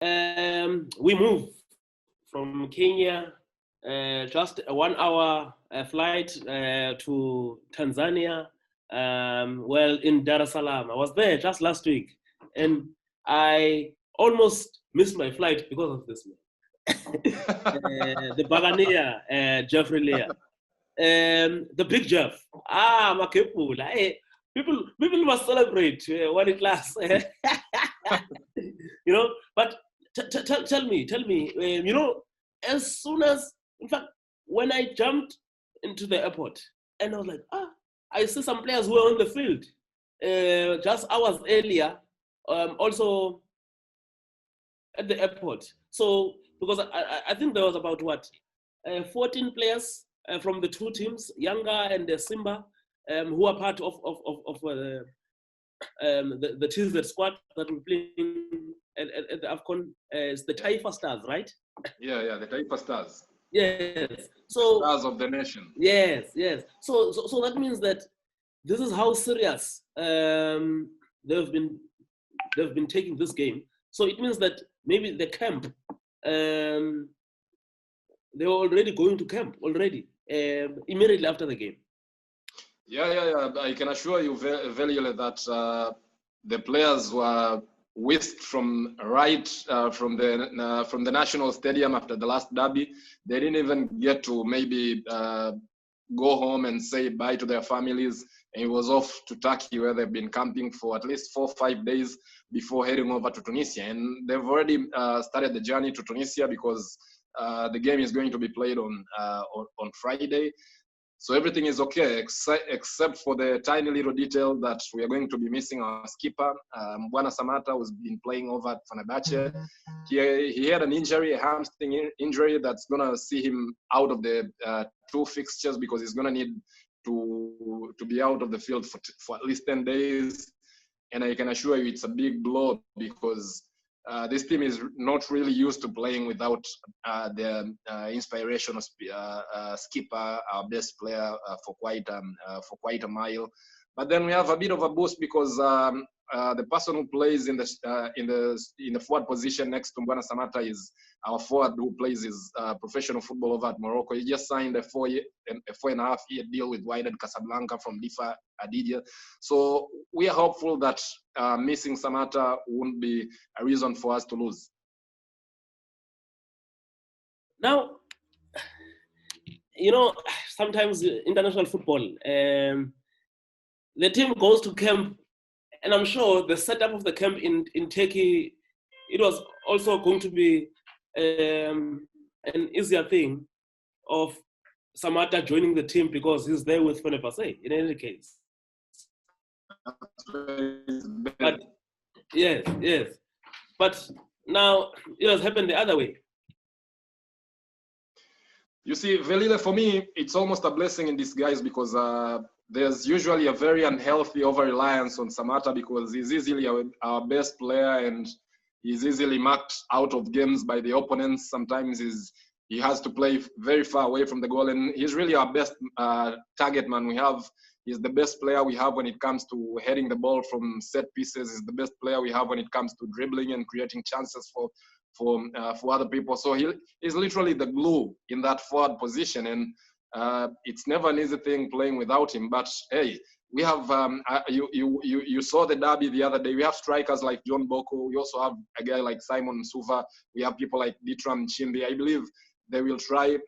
We moved from Kenya, just a 1 hour flight to Tanzania. In Dar es Salaam. I was there just last week, and I almost missed my flight because of this man. The Bagania, Geoffrey, the big Jeff. Makepula. Hey, people must celebrate when it lasts. But tell me, as soon as, in fact, when I jumped into the airport, and I was like, I see some players who were on the field just hours earlier, also at the airport. So, because I think there was about 14 players from the two teams, Yanga and Simba, who are part of the TZ squad that will play at the AFCON. It's the Taifa Stars, right? Yeah, the Taifa Stars. Yes. So Stars of the nation. Yes. So that means that this is how serious they've been taking this game. So it means that maybe the camp, they were already going to camp immediately after the game. Yeah. I can assure you, Velile, that the players were whisked from the national stadium after the last derby. They didn't even get to maybe go home and say bye to their families. And it was off to Turkey, where they've been camping for at least 4 or 5 days before heading over to Tunisia. And they've already started the journey to Tunisia because the game is going to be played on Friday. So everything is okay, except for the tiny little detail that we are going to be missing our skipper, Mbwana Samata, who's been playing over at Fenerbahce. He had an injury, a hamstring injury, that's going to see him out of the 2 fixtures, because he's going to need to be out of the field for at least 10 days. And I can assure you it's a big blow, because this team is not really used to playing without the inspirational skipper, our best player for quite a mile. But then we have a bit of a boost because the person who plays in the forward position next to Mbwana Samata is our forward who plays his professional football over at Morocco. He just signed a 4.5-year deal with Wydad Casablanca from Difa Adidja. So we are hopeful that missing Samata won't be a reason for us to lose. Now, sometimes international football, the team goes to camp, and I'm sure the setup of the camp in Turkey, it was also going to be an easier thing of Samata joining the team because he's there with Fenerbahce in any case. But yes. But now it has happened the other way. You see, Velile, for me, it's almost a blessing in disguise, because there's usually a very unhealthy over-reliance on Samata, because he's easily our best player and he's easily marked out of games by the opponents. Sometimes he has to play very far away from the goal, and he's really our best target man we have. He's the best player we have when it comes to heading the ball from set pieces. He's the best player we have when it comes to dribbling and creating chances for other people. So he's literally the glue in that forward position, and it's never an easy thing playing without him. But hey, we have you saw the derby the other day. We have strikers like John Boko. We also have a guy like Simon Msuva. We have people like Ditram Chimbi. I believe they will try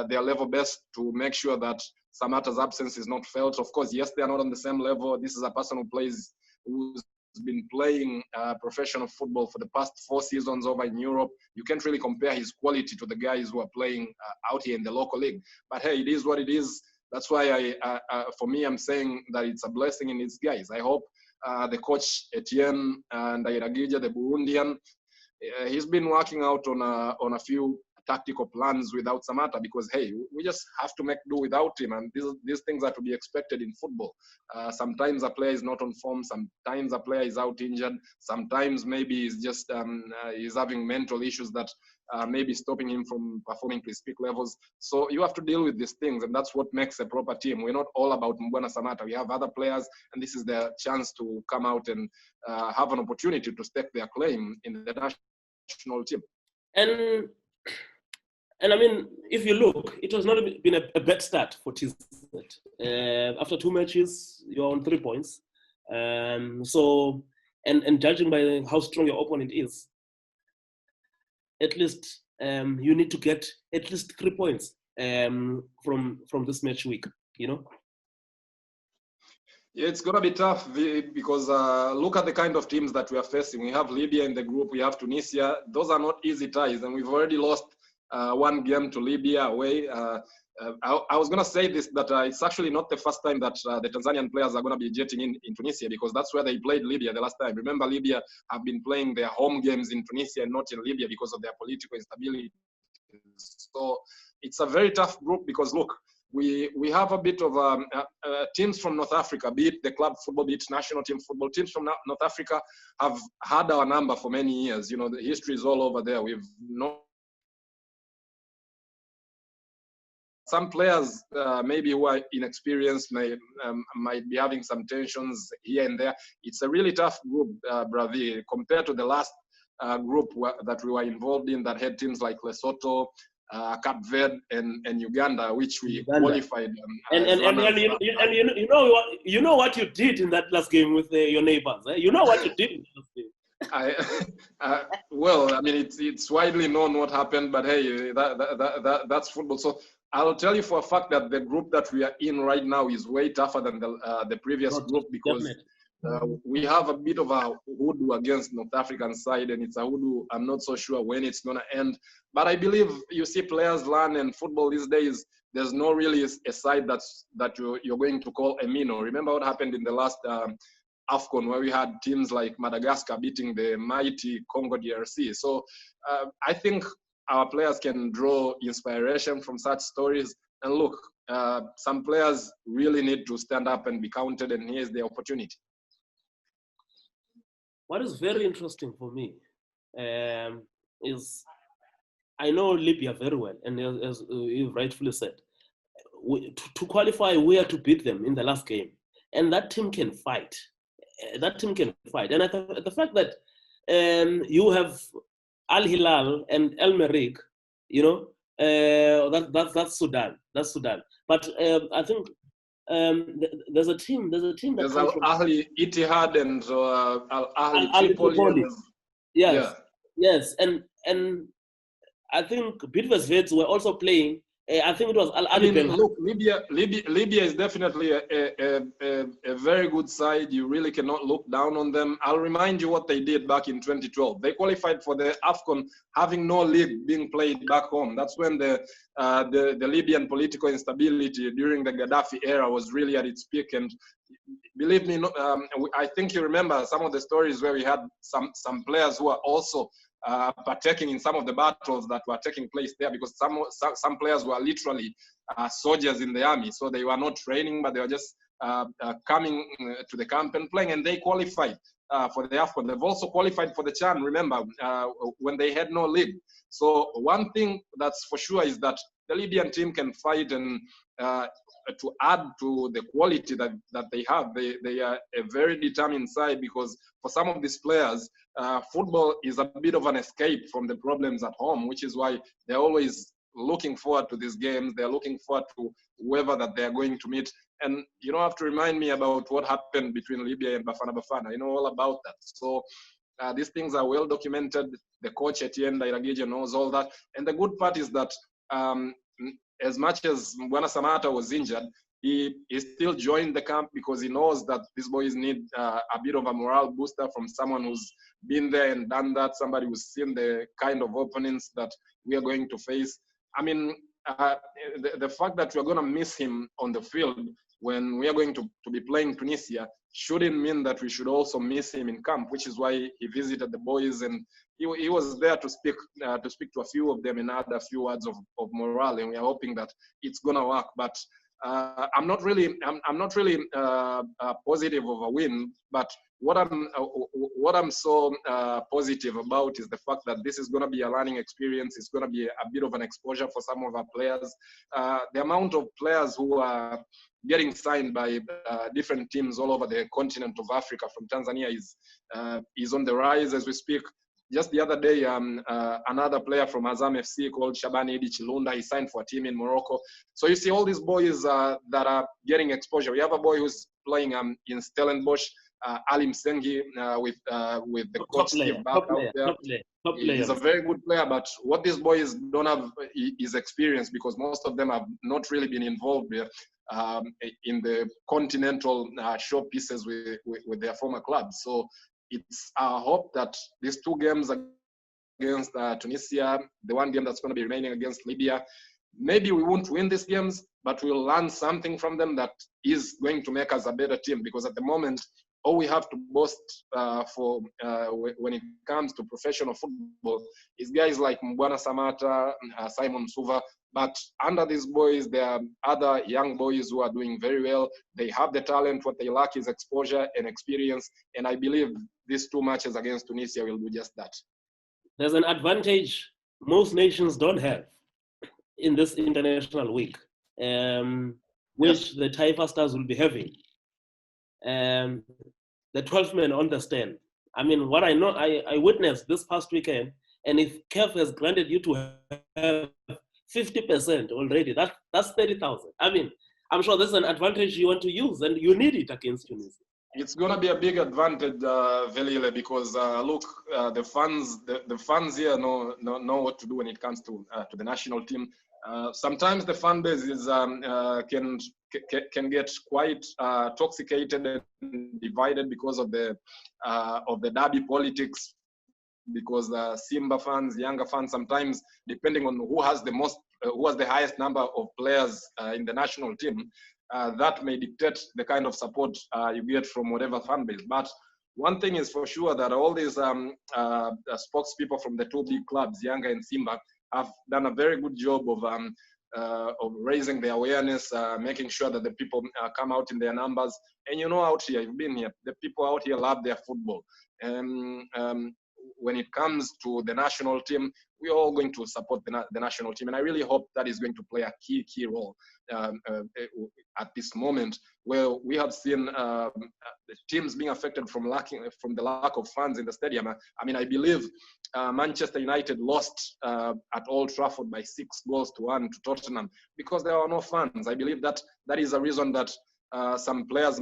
their level best to make sure that Samata's absence is not felt. Of course, yes, they are not on the same level. This is a person who's been playing professional football for the past 4 seasons over in Europe. You can't really compare his quality to the guys who are playing out here in the local league. But hey, it is what it is. That's why for me, I'm saying that it's a blessing in disguise. I hope the coach Etienne and Iragija, the Burundian, he's been working out on a few tactical plans without Samata, because hey, we just have to make do without him, and these things are to be expected in football. Sometimes a player is not on form, sometimes a player is out injured, sometimes maybe he's just he's having mental issues that maybe stopping him from performing to his peak levels. So you have to deal with these things, and that's what makes a proper team. We're not all about Mbwana Samata. We have other players, and this is their chance to come out and have an opportunity to stake their claim in the national national team. And I mean, if you look, it has not been a bad start for TZ. After 2 matches, you're on 3 points. So, and judging by how strong your opponent is, at least you need to get at least 3 points from this match week, you know? Yeah, it's going to be tough because look at the kind of teams that we are facing. We have Libya in the group, we have Tunisia. Those are not easy ties, and we've already lost 1 game to Libya away. I was going to say this, that it's actually not the first time that the Tanzanian players are going to be jetting in Tunisia, because that's where they played Libya the last time. Remember, Libya have been playing their home games in Tunisia and not in Libya because of their political instability. So it's a very tough group because, look, we have a bit of teams from North Africa, be it the club football, be it national team football. Teams from North Africa have had our number for many years. You know, the history is all over there. We've not some players maybe who are inexperienced might be having some tensions here and there. It's a really tough group, Brazil, compared to the last group that we were involved in that had teams like Lesotho, Cape Verde, and Uganda, which we qualified. You know what you did in that last game with your neighbors. Eh? You know what you did in that last game. Well, I mean, it's widely known what happened, but hey, that's football. So I'll tell you for a fact that the group that we are in right now is way tougher than the previous group, because we have a bit of a hoodoo against North African side, and it's a hoodoo. I'm not so sure when it's going to end. But I believe you see players learn, and football these days, there's no really a side that you're going to call a minnow. Remember what happened in the last AFCON, where we had teams like Madagascar beating the mighty Congo DRC. So I think our players can draw inspiration from such stories. And look, some players really need to stand up and be counted, and here's the opportunity. What is very interesting for me is I know Libya very well, and as you rightfully said, to qualify, we had to beat them in the last game, and that team can fight. That team can fight, and the fact that you have Al Hilal and El Merreikh, you know, that's Sudan. That's Sudan. But I think there's a team. There's Al Ahly, Ittihad, and Al Ahly Tripoli. Yes, and I think Bidvest Vets were also playing. I think it was Al Ahly. Look, Libya is definitely a very good side. You really cannot look down on them. I'll remind you what they did back in 2012. They qualified for the AFCON having no league being played back home. That's when the Libyan political instability during the Gaddafi era was really at its peak. And believe me, I think you remember some of the stories where we had some players who are also partaking in some of the battles that were taking place there, because some players were literally soldiers in the army, so they were not training, but they were just coming to the camp and playing, and they qualified for the AFCON. They've also qualified for the CHAN, remember, when they had no league. So one thing that's for sure is that the Libyan team can fight, and to add to the quality that they have, they are a very determined side, because for some of these players, football is a bit of an escape from the problems at home, which is why they're always looking forward to these games. They're looking forward to whoever that they're going to meet. And you don't have to remind me about what happened between Libya and Bafana Bafana. You know all about that. So these things are well documented. The coach Etienne Dairagije knows all that. And the good part is that as much as Mbwana Samata was injured, he still joined the camp, because he knows that these boys need a bit of a morale booster from someone who's been there and done that, somebody who's seen the kind of opponents that we are going to face. I mean, the fact that we're going to miss him on the field when we are going to be playing Tunisia shouldn't mean that we should also miss him in camp, which is why he visited the boys, and he was there to speak to a few of them and add a few words of morale, and we are hoping that it's going to work. But I'm not really positive of a win, but what I'm so positive about is the fact that this is going to be a learning experience. It's going to be a bit of an exposure for some of our players. The amount of players who are getting signed by different teams all over the continent of Africa from Tanzania is on the rise as we speak. just the other day, another player from Azam FC called Shabani Idi Chilunda, he signed for a team in Morocco. So you see all these boys that are getting exposure. We have a boy who's playing in Stellenbosch, Ali Msengi, with the coach Steve Barker out there. Top player. He's a very good player, but what these boys don't have is experience, because most of them have not really been involved in the continental showpieces with their former clubs. So it's our hope that these two games against Tunisia, the one game that's going to be remaining against Libya, maybe we won't win these games, but we'll learn something from them that is going to make us a better team. Because at the moment, all we have to boast for when it comes to professional football is guys like Mbwana Samata, Simon Suva. But under these boys, there are other young boys who are doing very well. They have the talent. What they lack is exposure and experience. And I believe these two matches against Tunisia will do just that. There's an advantage most nations don't have in this international week, which the Taifa Stars will be having. The 12 men understand. I mean, what I know, I witnessed this past weekend, and if CAF has granted you to have 50% already, that's 30,000. I mean, I'm sure there's an advantage you want to use, and you need it against Tunisia. It's going to be a big advantage, Velile, because look, the fans here know what to do when it comes to the national team. Sometimes the fan base is can get quite toxicated and divided because of the derby politics. Because the Simba fans, younger fans, sometimes depending on who has the highest number of players in the national team, that may dictate the kind of support you get from whatever fan base. But one thing is for sure, that all these spokespeople from the two big clubs, Yanga and Simba, have done a very good job of raising the awareness, making sure that the people come out in their numbers. And you know, out here, you've been here, the people out here love their football. And when it comes to the national team, we're all going to support the national team. And I really hope that is going to play a key role at this moment, where we have seen the teams being affected from the lack of fans in the stadium. I mean, I believe Manchester United lost at Old Trafford by 6-1 to Tottenham because there are no fans. I believe that is a reason that some players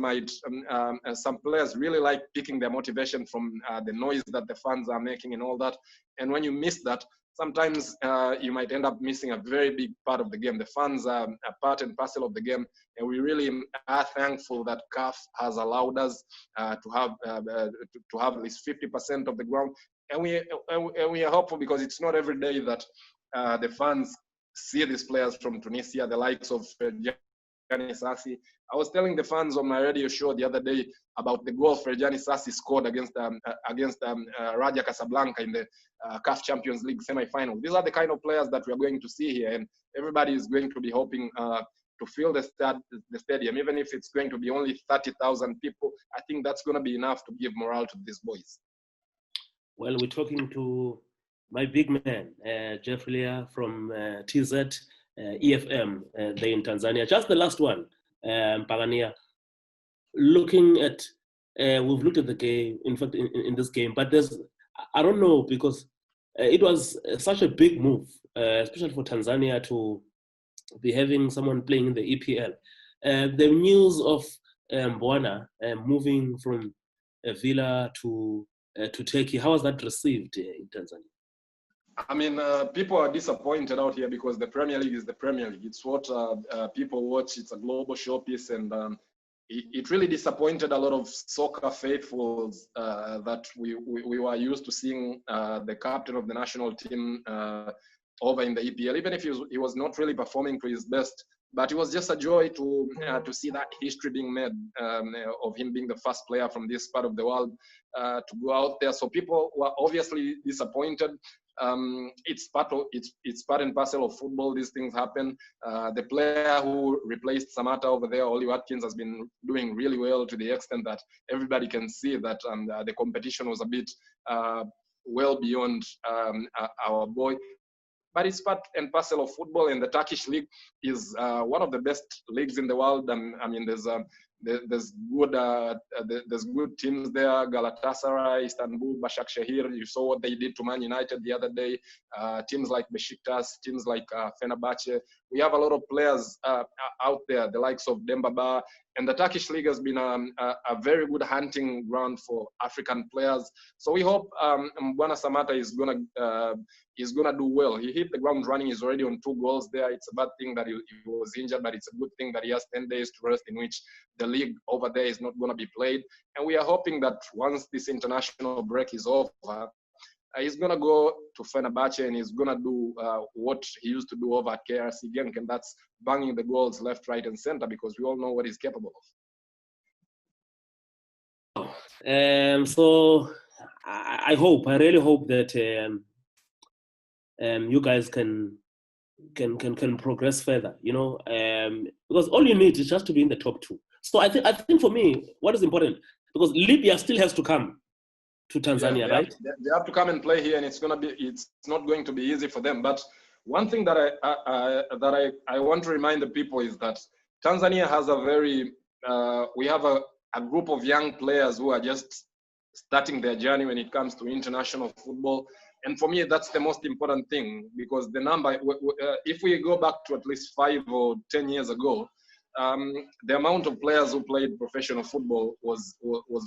really like picking their motivation from the noise that the fans are making and all that. And when you miss that, sometimes you might end up missing a very big part of the game. The fans are a part and parcel of the game, and we really are thankful that CAF has allowed us to have at least 50% of the ground. And we are hopeful, because it's not every day that the fans see these players from Tunisia, the likes of Sassi. I was telling the fans on my radio show the other day about the goal Ferjani Sassi scored against Raja Casablanca in the CAF Champions League semi-final. These are the kind of players that we are going to see here, and everybody is going to be hoping to fill the stadium, even if it's going to be only 30,000 people. I think that's going to be enough to give morale to these boys. Well, we're talking to my big man, Geoffrey from TZ. eFM there in Tanzania. Just the last one, Pagania. Looking at, we've looked at the game, in fact, in this game, but I don't know, because it was such a big move, especially for Tanzania to be having someone playing in the EPL. The news of Mbwana moving from Villa to Turkey, how was that received in Tanzania? I mean, people are disappointed out here because the Premier League is the Premier League. It's what people watch. It's a global showpiece, and it really disappointed a lot of soccer faithfuls that we were used to seeing the captain of the national team over in the EPL, even if he was not really performing to his best. But it was just a joy to see that history being made of him being the first player from this part of the world to go out there. So people were obviously disappointed. It's part and parcel of football. These things happen. The player who replaced Samata over there, Oli Watkins, has been doing really well to the extent that everybody can see that the competition was a bit well beyond our boy. But it's part and parcel of football, and the Turkish league is one of the best leagues in the world. I mean, there's there's good teams there. Galatasaray, Istanbul, Başakşehir. You saw what they did to Man United the other day. Teams like Besiktas, teams like Fenerbahce. We have a lot of players out there, the likes of Dembaba. And the Turkish league has been a very good hunting ground for African players. So we hope Mbwana Samatta is gonna do well. He hit the ground running. He's already on 2 goals there. It's a bad thing that he was injured, but it's a good thing that he has 10 days to rest, in which the league over there is not going to be played. And we are hoping that once this international break is over, he's going to go to Fenerbahce and he's going to do what he used to do over at KRC Genk, and that's banging the goals left, right, and center, because we all know what he's capable of. So I really hope that you guys can progress further, because all you need is just to be in the top 2. So I think for me, what is important, because Libya still has to come to Tanzania, right? They have to come and play here, and it's not going to be easy for them. But one thing that I want to remind the people is that Tanzania has we have a group of young players who are just starting their journey when it comes to international football. And for me, that's the most important thing, because the number, if we go back to at least 5 or 10 years ago, the amount of players who played professional football was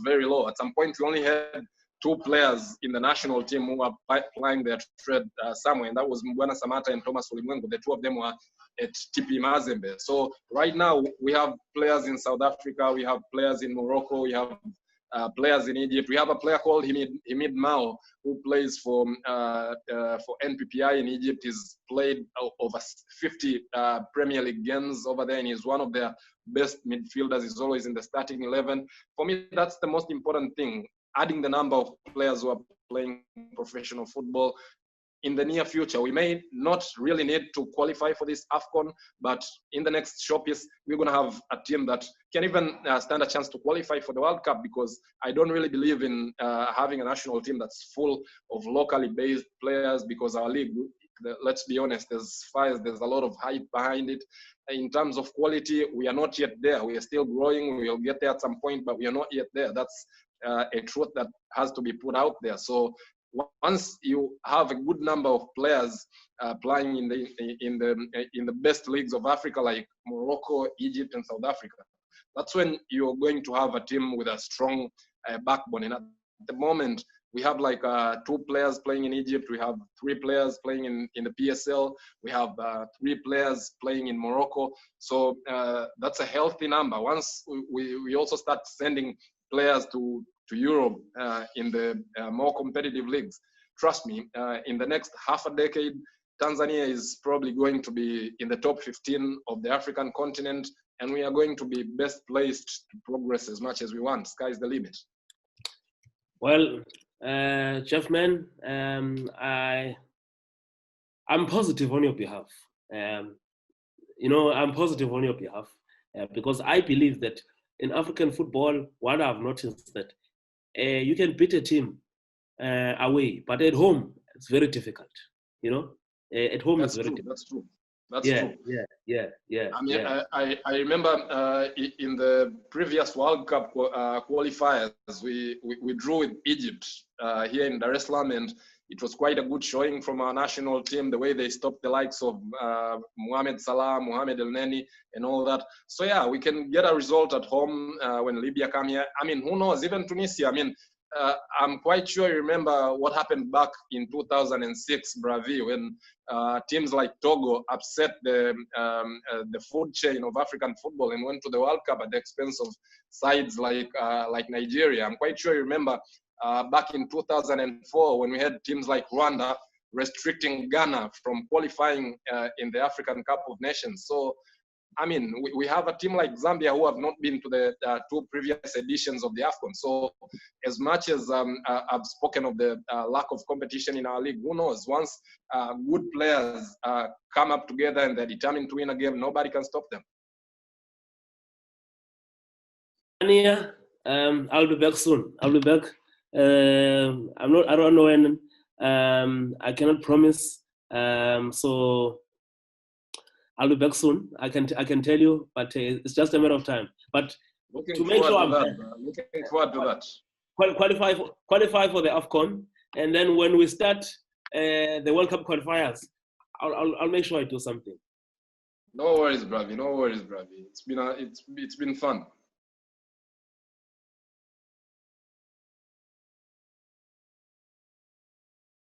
very low. At some point, we only had 2 players in the national team who were plying their trade somewhere, and that was Mbwana Samatta and Thomas Ulimwengu. The 2 of them were at TP Mazembe. So right now, we have players in South Africa, we have players in Morocco, we have players in Egypt. We have a player called Himid Mao who plays for NPPI in Egypt. He's played over 50 Premier League games over there, and he's one of their best midfielders. He's always in the starting 11. For me, that's the most important thing, adding the number of players who are playing professional football. In the near future, we may not really need to qualify for this AFCON, but in the next showpiece, we're going to have a team that can even stand a chance to qualify for the World Cup, because I don't really believe in having a national team that's full of locally based players, because our league, let's be honest, there's a lot of hype behind it. In terms of quality, we are not yet there. We are still growing. We will get there at some point, but we are not yet there. That's a truth that has to be put out there. So once you have a good number of players playing in the best leagues of Africa, like Morocco, Egypt, and South Africa, that's when you're going to have a team with a strong backbone. And at the moment, we have like 2 players playing in Egypt. We have 3 players playing in the PSL. We have 3 players playing in Morocco. So that's a healthy number. Once we also start sending players to Europe in the more competitive leagues, trust me, in the next half a decade, Tanzania is probably going to be in the top 15 of the African continent, and we are going to be best placed to progress as much as we want. Sky's the limit. Well, Jeff, man, I'm positive on your behalf. I'm positive on your behalf because I believe that in African football, what I've noticed that you can beat a team away, but at home it's very difficult. At home it's very difficult. That's true. That's true. Yeah. I mean, I remember in the previous World Cup qualifiers, we drew with Egypt here in Dar es Salaam, and it was quite a good showing from our national team, the way they stopped the likes of Mohamed Salah, Mohamed El Neni, and all that. So yeah, we can get a result at home when Libya come here. I mean, who knows? Even Tunisia. I mean, I'm quite sure you remember what happened back in 2006 Brazil, when teams like Togo upset the food chain of African football and went to the World Cup at the expense of sides like Nigeria. I'm quite sure you remember back in 2004 when we had teams like Rwanda restricting Ghana from qualifying in the African Cup of Nations. So, I mean, we have a team like Zambia who have not been to the 2 previous editions of the AFCON. So as much as I've spoken of the lack of competition in our league, who knows? Once good players come up together and they're determined to win a game, nobody can stop them. Tanzania, I'll be back soon. I'll be back. I don't know when. I cannot promise. So I'll be back soon. I can tell you, but it's just a matter of time. But Looking make sure I'm that. Looking forward to that. Qualify for the AFCON, and then when we start the World Cup qualifiers, I'll make sure I do something. No worries, Bravi. It's been fun.